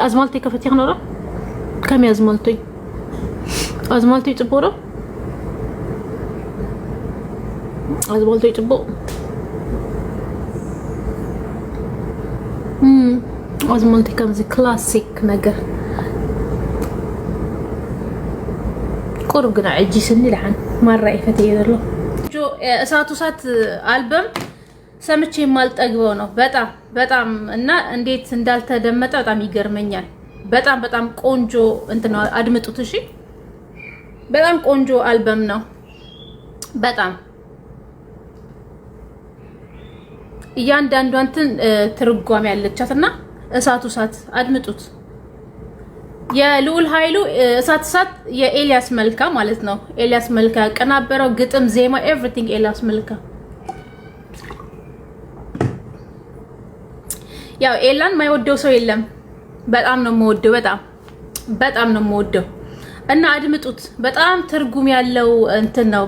أزمالتي كفتي خنورة كم أزمالتي تبورة أزمالتي تبو أزمالتي كم زي كلاسيك نجر قرب قناع عجي سني لحن مرة إفتي يدرلو جو ساتو سات ألبوم سمتشي مالت أقوانو በጣም እና እንዴት እንዳልተደመጠ በጣም ይገርመኛል። በጣም ቆንጆ እንትን ነው። አድምጡት እሺ። በጣም ቆንጆ አልበም ነው። በጣም እያንዳንዱ እንትን ትርጓሜ ያለቻትና እሳት አድምጡት። የልዑል ኃይሉ እሳት የኤልያስ መልካ ማለት ነው። ኤልያስ መልካ ቀናበረው ግጥም፣ ዜማ ኤቭሪቲንግ ኤልያስ መልካ። ያው ኤላን ማይወደው ሰው የለም። በጣም ነው የምወደው። በጣም ነው የምወደው እና አድምጡት። በጣም ትርጉም ያለው እንትን ነው።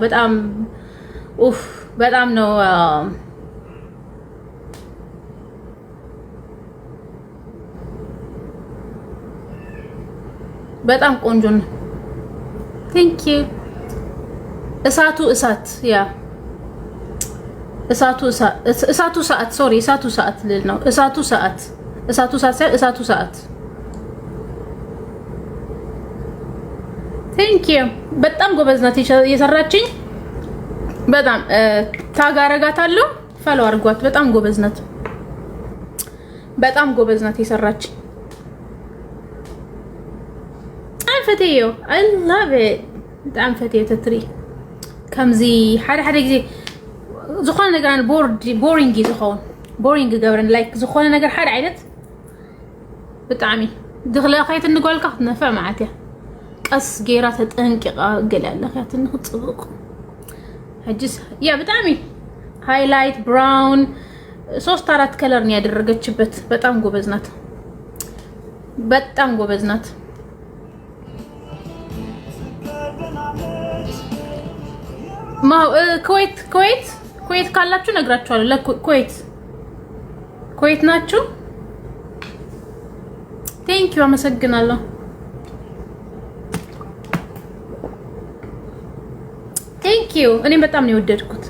በጣም ነው በጣም ቆንጆ ነው። ቴንክ ዩ እሳቱ ሰዓት ልል ነው። እሳቱ ሰዓት ቴንክ ዩ በጣም ጎበዝ ናት የሰራችኝ። በጣም ታጋረጋታለሁ። ፋሎ አድርጓት። በጣም ጎበዝ ናት የሰራችኝ። አንፈቴዮ I love it በጣም ፈቴዮ ተትሪ ከምዚ ሓደ ጊዜ ዝኾነ ነገር ቦሪንግ ይዝኸውን ቦሪንግ ገብረን ላይክ ዝኾነ ነገር ሓደ ዓይነት ብጣዕሚ ድኽለ ኸይት እንጓልካ ክትነፍዕ ማዓትያ ቀስ ጌራ ተጠንቂቃ ገለ ያለ ኸይት ንኽፅብቕ ሕጅስ ያ ብጣዕሚ ሃይላይት ብራውን 3-4 ከለር ነው ያደረገችበት። በጣም ጎበዝ ናት። ኩዌት ካላችሁ ነግራችኋለሁ። ለኩዌት ናችሁ። ቴንክ ዩ አመሰግናለሁ። ቴንክ ዩ እኔ በጣም ነው የወደድኩት።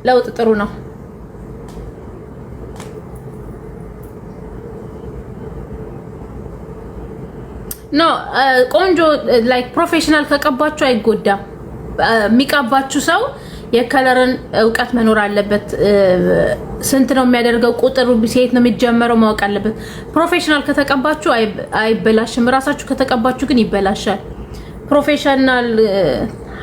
ለውጥ ጥሩ ነው። ኖ ቆንጆ ላይክ ፕሮፌሽናል ከቀባችሁ አይጎዳም። የሚቀባችሁ ሰው የከለርን እውቀት መኖር አለበት። ስንት ነው የሚያደርገው ቁጥሩ ሴት ነው የሚጀመረው ማወቅ አለበት። ፕሮፌሽናል ከተቀባችሁ አይበላሽም። ራሳችሁ ከተቀባችሁ ግን ይበላሻል። ፕሮፌሽናል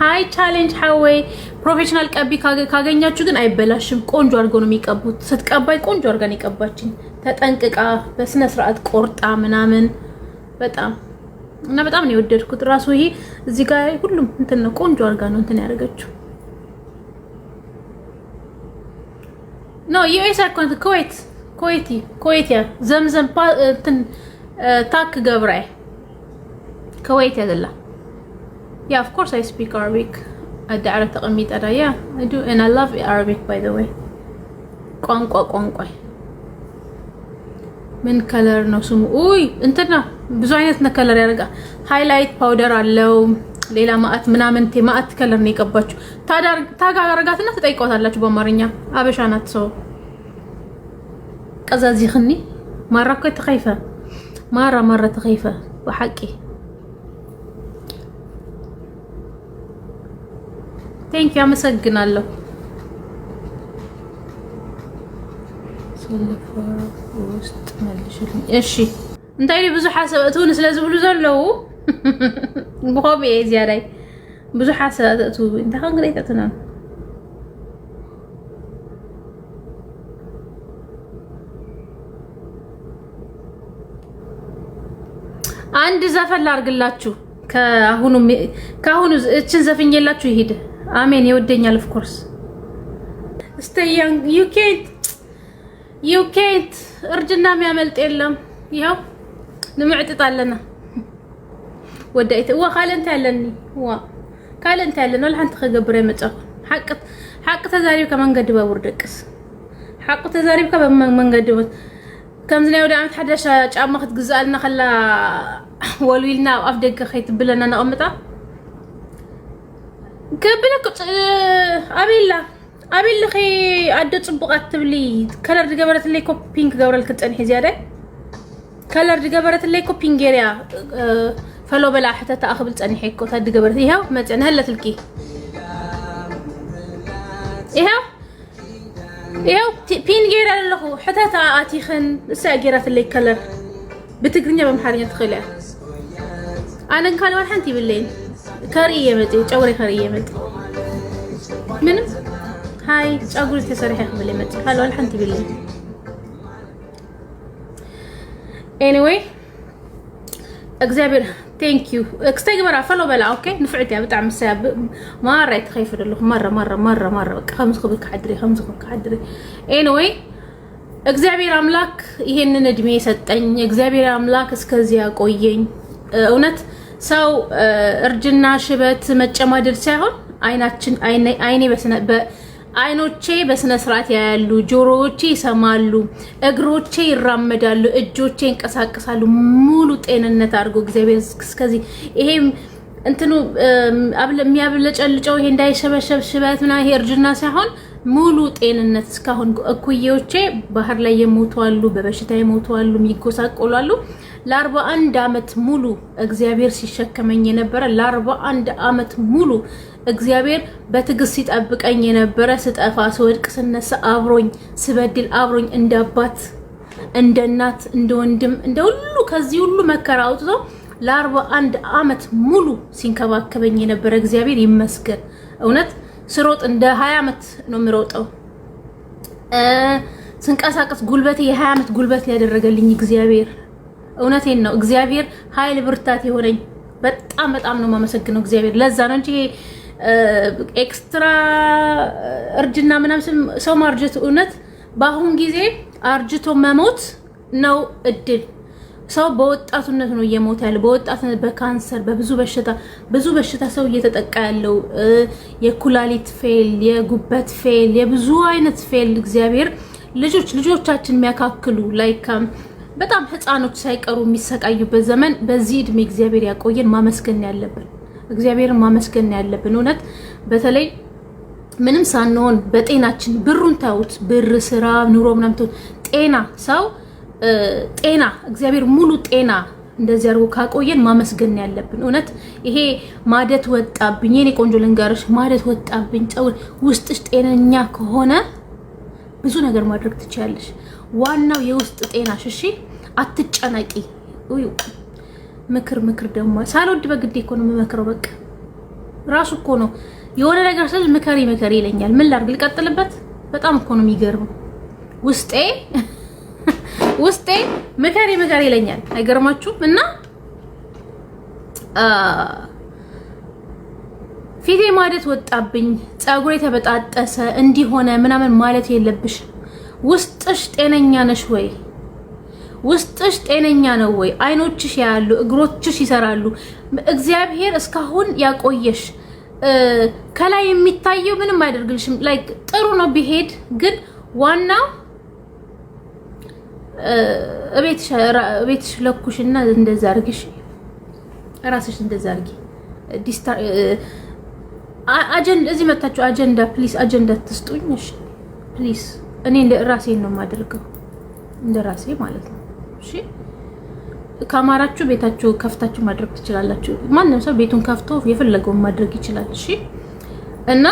ሃይ ቻሌንጅ ሃዌይ ፕሮፌሽናል ቀቢ ካገኛችሁ ግን አይበላሽም። ቆንጆ አድርጎ ነው የሚቀቡት። ስትቀባይ ቆንጆ አድርጋ ነው የቀባችኝ። ተጠንቅቃ በስነ ስርዓት ቆርጣ ምናምን በጣም ነው የወደድኩት። ራሱ ይሄ እዚህ ጋር ሁሉም እንትን ነው ቆንጆ አድርጋ ነው እንትን ያደረገችው። ኖ ዩኤስ አካውንት ኩዌቲያ ዘምዘም እንትን ታክ ገብራይ ኩዌት ያዘላ ያ ኦፍ ኮርስ አይ ስፒክ አረቢክ አዳዕረ ተቀሚጥ አዳያ አይ ዱ and I love Arabic by the way ቋንቋ ምን ከለር ነው ስሙ? እንትና ብዙ አይነት ከለር ያደርጋ። ሃይላይት ፓውደር አለው። ሌላ ማአት ምናምን ማአት ከለር ነው የቀባችሁ። ታጋረጋትና ተጠይቀዋታላችሁ በአማርኛ አበሻ ናት ሰው ቀዛዚ خني ማራኮ ተኸይፈ ማራ ተኸይፈ በሐቂ ቴንክ ዩ አመሰግናለሁ። ውስጥ መልሽልኝ እሺ። እንታይ ብዙ ሓሰበቱን ስለዝብሉ ዘለው ብኸቢ እዚያዳይ ብዙ ሓሰበቱ እንታይ ክንግረይተና አንድ ዘፈን ላርግላችሁ። ከአሁኑ እችን ዘፍኝላችሁ ይሄድ። አሜን ይወደኛል ኦፍ ኮርስ stay young you can't እርጅና የሚያመልጥ የለም። ይሄው ንምዕጥጣለና ወዳይተ ወኻለንተ ያለኒ ካለንተ ያለና ለሐንተ ከገብረ መጣሁ حق ተዛሪብ ከመንገድ ባቡር ደቅስ حق ተዛሪብ ከመንገድ كم زنا ودا عمت حداش ጫማ ክትግዛልና خلا ወልዊልና አፍ ደገ ኸይት ብለና ነቀምጣ كبلك أبيلا خي عدو صبغات تبلي كلر دقبرت اللي كو بينك قبرت كتنحي زيادة كلر دقبرت اللي كو بينجيريا فلو بلا حتى تأخبل تنحي كو تاد دقبرت إيهاو ما تن هلا تلكي إيهاو بينجيريا اللهو حتى تأتي خن ساقيرات اللي كلر بتقرنيا بمحارية تخلع أنا كان وين حنتي بالليل كارية متي جوري كارية متي من هاي أقول تسرحي خبلي متي هلا الحنتي بالله anyway اكزابير ثانك يو اكستجبر فلو بلا اوكي نفعتها بتاع مساب ما رأيت خايفه له مره خمس خبك حدري anyway اكزابير املاك ይሄንን እድሜ ሰጠኝ እግዚአብሔር አምላክ እስከዚያ ቆየኝ እውነት ሰው እርጅና ሽበት መጨማደድ ሳይሆን አይናችን አይኔ አይኖቼ በስነ ስርዓት ያያሉ ጆሮዎቼ ይሰማሉ እግሮቼ ይራመዳሉ እጆቼ እንቀሳቀሳሉ ሙሉ ጤንነት አድርጎ እግዚአብሔር እስከዚህ ይሄም እንትኑ የሚያብለጨልጨው ይሄ እንዳይሸበሸብ ሽበት እና ይሄ እርጅና ሳይሆን ሙሉ ጤንነት እስካሁን እኩዮቼ ባህር ላይ የሞቱ አሉ በበሽታ የሞቱ አሉ የሚጎሳቆሉ አሉ ለ41 አመት ሙሉ እግዚአብሔር ሲሸከመኝ የነበረ ለ41 አመት ሙሉ እግዚአብሔር በትግስት ሲጠብቀኝ የነበረ ስጠፋ ስወድቅ ስነሳ አብሮኝ ስበድል አብሮኝ እንደ አባት እንደ እናት እንደ ወንድም እንደ ሁሉ ከዚህ ሁሉ መከራ አውጥቶ ለ41 አመት ሙሉ ሲንከባከበኝ የነበረ እግዚአብሔር ይመስገን እውነት ስሮጥ እንደ 20 አመት ነው ምሮጠው ስንቀሳቀስ ጉልበቴ የ20 አመት ጉልበት ያደረገልኝ እግዚአብሔር እውነቴን ነው እግዚአብሔር ኃይል ብርታት ይሆነኝ በጣም ነው ማመሰግነው እግዚአብሔር ለዛ ነው እንጂ ኤክስትራ እርጅና ምናምን ሰው ማርጀት እውነት ባሁን ጊዜ አርጅቶ መሞት ነው እድል ሰው በወጣቱነት ነው እየሞተ ያለው በወጣቱነት በካንሰር በብዙ በሽታ ሰው እየተጠቃ ያለው የኩላሊት ፌል የጉበት ፌል የብዙ አይነት ፌል እግዚአብሔር ልጆቻችን የሚያካክሉ ላይክ በጣም ህፃኖች ሳይቀሩ የሚሰቃዩበት ዘመን በዚህ እድሜ እግዚአብሔር ያቆየን ማመስገን ያለብን እግዚአብሔርን ማመስገን ያለብን እውነት በተለይ ምንም ሳንሆን በጤናችን ብሩን ታውት ብር ስራ ኑሮ ምናምን ጤና ሰው ጤና እግዚአብሔር ሙሉ ጤና እንደዚህ አርጎ ካቆየን ማመስገን ያለብን እውነት ይሄ ማደት ወጣብኝ የኔ ቆንጆ ልንጋርሽ ማደት ወጣብኝ ጸውር ውስጥሽ ጤነኛ ከሆነ ብዙ ነገር ማድረግ ትችያለሽ ዋናው የውስጥ ጤናሽ እሺ አትጨናቂ ምክር ደግሞ ሳልወድ በግዴ እኮ ነው የምመክረው በቃ ራሱ እኮ ነው የሆነ ነገር ስል ምከሪ ይለኛል ምን ላድርግ ልቀጥልበት በጣም እኮ ነው የሚገርመው ውስጤ ምከሪ ይለኛል አይገርማችሁም እና ፊቴ ማደት ወጣብኝ ጸጉሬ ተበጣጠሰ እንዲሆነ ምናምን ማለት የለብሽ ውስጥሽ ጤነኛ ነሽ ወይ ውስጥሽ ጤነኛ ነው ወይ አይኖችሽ ያያሉ እግሮችሽ ይሰራሉ እግዚአብሔር እስካሁን ያቆየሽ ከላይ የሚታየው ምንም አይደርግልሽም ላይክ ጥሩ ነው ቢሄድ ግን ዋናው እቤትሽ ለኩሽና እንደዛ አርግሽ ራስሽ እንደዛ አርጊ አጀንዳ እዚህ መጣችሁ አጀንዳ ፕሊስ አጀንዳ ትስጡኝ እሺ ፕሊስ እኔ ራሴን ነው ማድረገው እንደ ራሴ ማለት ነው እሺ ካማራችሁ ቤታችሁ ከፍታችሁ ማድረግ ትችላላችሁ ማንንም ሰው ቤቱን ከፍቶ የፈለገውን ማድረግ ይችላል እሺ እና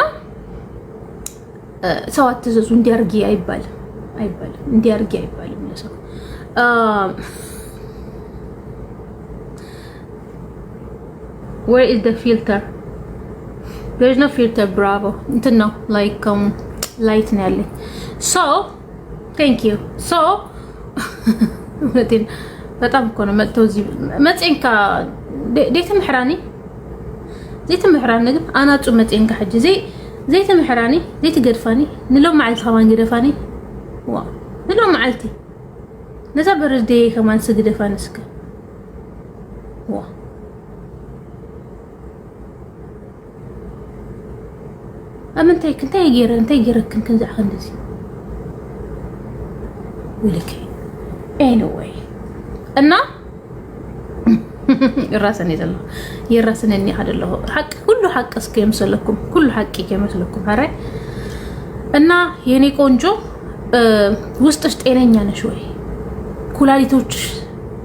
ሰው አትዘዙ እንዲያርጊ አይባልም እንዲያርጊ አይባልም ለሰው where is the filter there is no filter bravo እንትን ነው like light ነው ያለኝ so thank you so በጣም እኮ ነው መጥተው እዚህ መጽንካ ዴት ምሕራኒ ዘይት ምሕራኒ ግን አናጹ መጽንካ ሕጂ ዘይት ምሕራኒ ዘይት ገድፋኒ ንሎም ማዓልቲ ከማን ገደፋኒ ዋ ንሎም ማዓልቲ ነዛ በርዴ ከማን ስግደፋኒ እስከ ዋ أمنتي كنتي جيرة كنزع خندزي ولكي ኤኒዌይ እና ራስን ይዘለው የራስን እኔ አይደለሁ ሐቅ ሁሉ ሐቅ እስከምሰለኩም ሁሉ ሐቅ እስከምሰለኩም አረ እና የኔ ቆንጆ ውስጥሽ ጤነኛ ነሽ ወይ? ኩላሊቶችሽ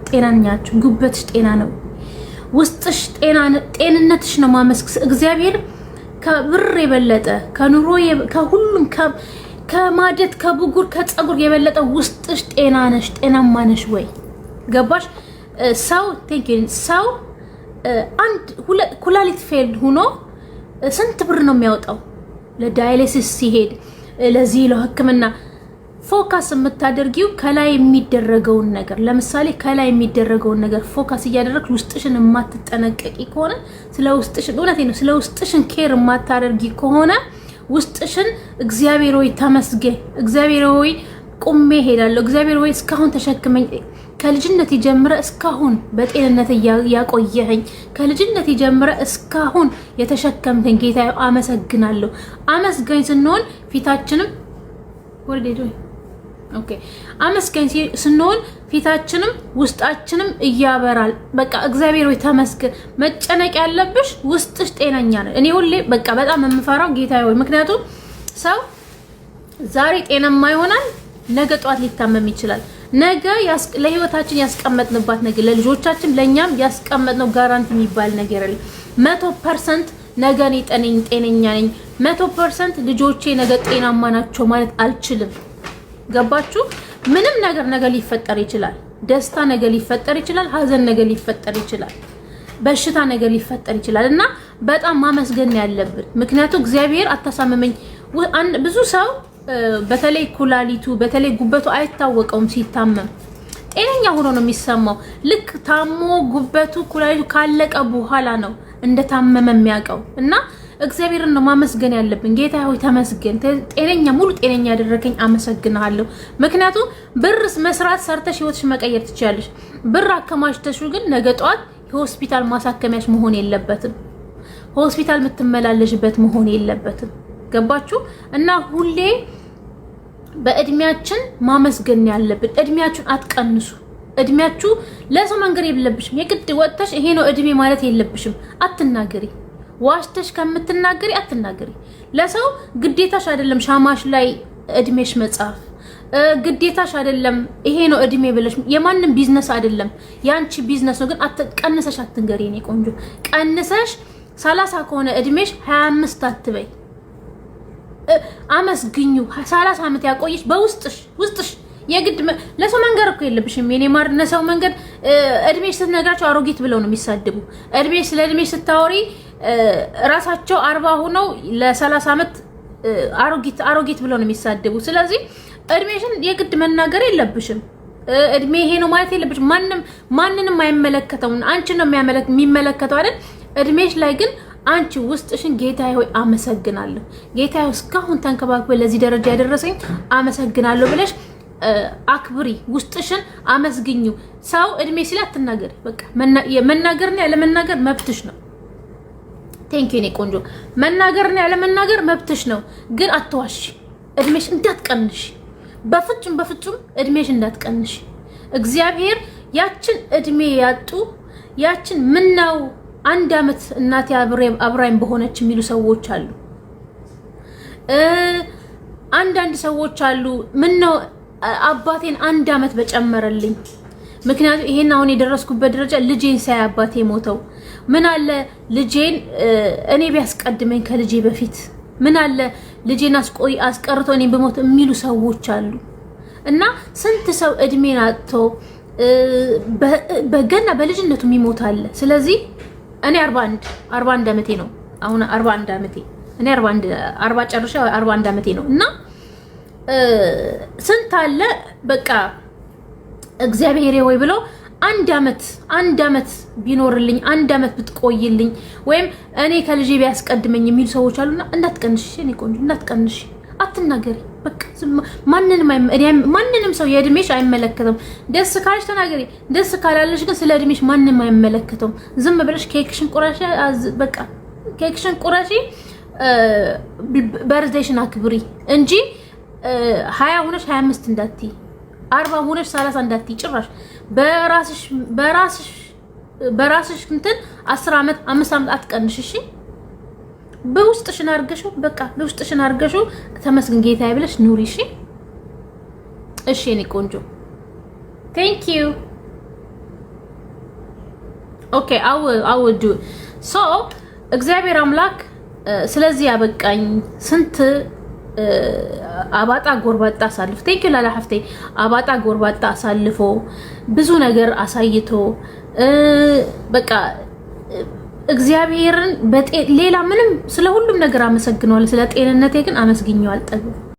ጤናኛ ናቸው? ጉበትሽ ጤና ነው? ውስጥሽ ጤንነትሽ ነው ማመስክስ እግዚአብሔር ከብር የበለጠ ከኑሮ ከሁሉም ከማደት ከብጉር ከጸጉር የበለጠ ውስጥሽ ጤና ነሽ? ጤናማ ነሽ ወይ? ገባሽ? ሰው ሰው አንድ ሁለት ኩላሊት ፌል ሆኖ ስንት ብር ነው የሚያወጣው ለዳያሊሲስ ሲሄድ ለዚህ ለህክምና ፎከስ የምታደርጊው ከላይ የሚደረገውን ነገር ለምሳሌ ከላይ የሚደረገውን ነገር ፎከስ እያደረግሽ ውስጥሽን የማትጠነቀቂ ከሆነ ስለ ውስጥሽን እውነቴ ነው ስለ ውስጥሽን ኬር የማታደርጊ ከሆነ ውስጥሽን እግዚአብሔር ሆይ ተመስገን እግዚአብሔር ሆይ ቁሜ ሄዳለሁ እግዚአብሔር ሆይ እስካሁን ተሸክመኝ ከልጅነት ጀምረ እስካሁን በጤንነት ያቆየኸኝ ከልጅነት ጀምረ እስካሁን የተሸከምከኝ ጌታ አመሰግናለሁ አመስገኝ ስንሆን ፊታችንም ወርዴጆ ኦኬ አመስገኝ ስንሆን ፊታችንም ውስጣችንም እያበራል በቃ እግዚአብሔር ሆይ ተመስገን መጨነቅ ያለብሽ ውስጥሽ ጤነኛ ነው እኔ ሁሌ በቃ በጣም የምፈራው ጌታ ሆይ ምክንያቱም ሰው ዛሬ ጤናማ ይሆናል ነገ ጧት ሊታመም ይችላል ነገ ለህይወታችን ያስቀመጥንባት ነገር ለልጆቻችን ለኛም ያስቀመጥነው ጋራንቲ የሚባል ነገር አለ 100% ነገ እኔ ጤነኛ ነኝ 100% ልጆቼ ነገ ጤናማ ናቸው ማለት አልችልም ገባችሁ ምንም ነገር ነገ ሊፈጠር ይችላል ደስታ ነገ ሊፈጠር ይችላል ሀዘን ነገ ሊፈጠር ይችላል በሽታ ነገ ሊፈጠር ይችላል እና በጣም ማመስገን ያለብን ምክንያቱም እግዚአብሔር አታሳመመኝ ብዙ ሰው በተለይ ኩላሊቱ በተለይ ጉበቱ አይታወቀውም ሲታመም ጤነኛ ሆኖ ነው የሚሰማው ልክ ታሞ ጉበቱ ኩላሊቱ ካለቀ በኋላ ነው እንደታመመ የሚያውቀው እና እግዚአብሔርን ነው ማመስገን ያለብን ጌታ ሆይ ተመስገን ጤነኛ ሙሉ ጤነኛ ያደረከኝ አመሰግናለሁ ምክንያቱም ብርስ መስራት ሰርተሽ ህይወትሽ መቀየር ትችያለሽ ብር አከማችተሽ ግን ነገ ጧት ሆስፒታል ማሳከሚያሽ መሆን የለበትም ሆስፒታል የምትመላለሽበት መሆን የለበትም ገባችሁ እና ሁሌ በእድሜያችን ማመስገን ያለብን እድሜያችሁን አትቀንሱ እድሜያችሁ ለሰው መንገር የለብሽም የግድ ወጥተሽ ይሄ ነው እድሜ ማለት የለብሽም አትናገሪ ዋሽተሽ ከምትናገሪ አትናገሪ ለሰው ግዴታሽ አይደለም ሻማሽ ላይ እድሜሽ መጻፍ ግዴታሽ አይደለም ይሄ ነው እድሜ ብለሽ የማንም ቢዝነስ አይደለም ያንቺ ቢዝነስ ነው ግን አትቀንሰሽ አትንገሪ እኔ ቆንጆ ቀንሰሽ 30 ከሆነ እድሜሽ 25 አትበይ አመስግኙ 30 አመት ያቆይሽ በውስጥሽ የግድ ለሰው መንገር እኮ የለብሽም የኔ ማር ለሰው መንገድ እድሜሽ ስትነግራቸው አሮጊት ብለው ነው የሚሳደቡ እድሜሽ ስለ እድሜሽ ስታወሪ ራሳቸው 40 ሆነው ለ30 አመት አሮጊት ብለው ነው የሚሳደቡ ስለዚህ እድሜሽን የግድ መናገር የለብሽም እድሜ ይሄ ነው ማለት የለብሽም ማንንም አይመለከተውም አንቺ ነው የሚመለከተው አይደል እድሜሽ ላይ ግን አንቺ ውስጥሽን ጌታዬ ሆይ አመሰግናለሁ ጌታዬ እስካሁን ተንከባክበ ለዚህ ደረጃ ያደረሰኝ አመሰግናለሁ ብለሽ አክብሪ ውስጥሽን አመስግኙ ሰው እድሜ ሲል አትናገሪ በቃ መናገርና ያለመናገር መብትሽ ነው ቴንኪው ኔ ቆንጆ መናገርና ያለመናገር መብትሽ ነው ግን አትዋሺ እድሜሽ እንዳትቀንሽ በፍጹም እድሜሽ እንዳትቀንሽ እግዚአብሔር ያችን እድሜ ያጡ ያችን ምነው አንድ አመት እናቴ አብራኝ በሆነች የሚሉ ሰዎች አሉ አንዳንድ ሰዎች አሉ ምነው አባቴን አንድ አመት በጨመረልኝ ምክንያቱም ይሄን አሁን የደረስኩበት ደረጃ ልጄን ሳይ አባቴ ሞተው ምን አለ ልጄን እኔ ቢያስቀድመኝ ከልጄ በፊት ምን አለ ልጄን አስቀርቶ እኔን በሞት የሚሉ ሰዎች አሉ እና ስንት ሰው እድሜን አጥቶ በገና በልጅነቱ የሚሞት አለ ስለዚህ እኔ 41 አመቴ ነው አሁን 41 አመቴ እኔ 40 ጨርሼ 41 አመቴ ነው እና ስንት አለ በቃ እግዚአብሔር ወይ ብሎ አንድ አመት ቢኖርልኝ አንድ አመት ብትቆይልኝ ወይም እኔ ከልጄ ቢያስቀድመኝ የሚሉ ሰዎች አሉና እንዳትቀንሽ እኔ ቆንጆ እንዳትቀንሽ አትናገሪ በቃ ማንንም ሰው የእድሜሽ አይመለከተም ደስ ካልሽ ተናገሪ ደስ ካላለሽ ግን ስለ እድሜሽ ማንንም አይመለከተም ዝም ብለሽ ኬክሽን ቁራሽ በቃ ኬክሽን ቁራሽ በርዝዴሽን አክብሪ እንጂ 20 ሆነሽ 25 እንዳትይ 40 ሆነሽ 30 እንዳትይ ጭራሽ። በራስሽ እንትን 10 ዓመት 5 ዓመት አትቀንሽ እሺ። በውስጥሽን አርገሽው በቃ በውስጥሽን አርገሽው ተመስገን ጌታዬ ብለሽ ኑሪ እሺ። እሺ የኔ ቆንጆ thank you okay I will do so እግዚአብሔር አምላክ ስለዚህ ያበቃኝ ስንት አባጣ ጎርባጣ አሳልፎ thank you ላላ ሀፍቴ አባጣ ጎርባጣ አሳልፎ ብዙ ነገር አሳይቶ በቃ እግዚአብሔርን ሌላ ምንም ስለ ሁሉም ነገር አመሰግነዋለሁ። ስለ ጤንነቴ ግን አመስግኘው አልጠግብም።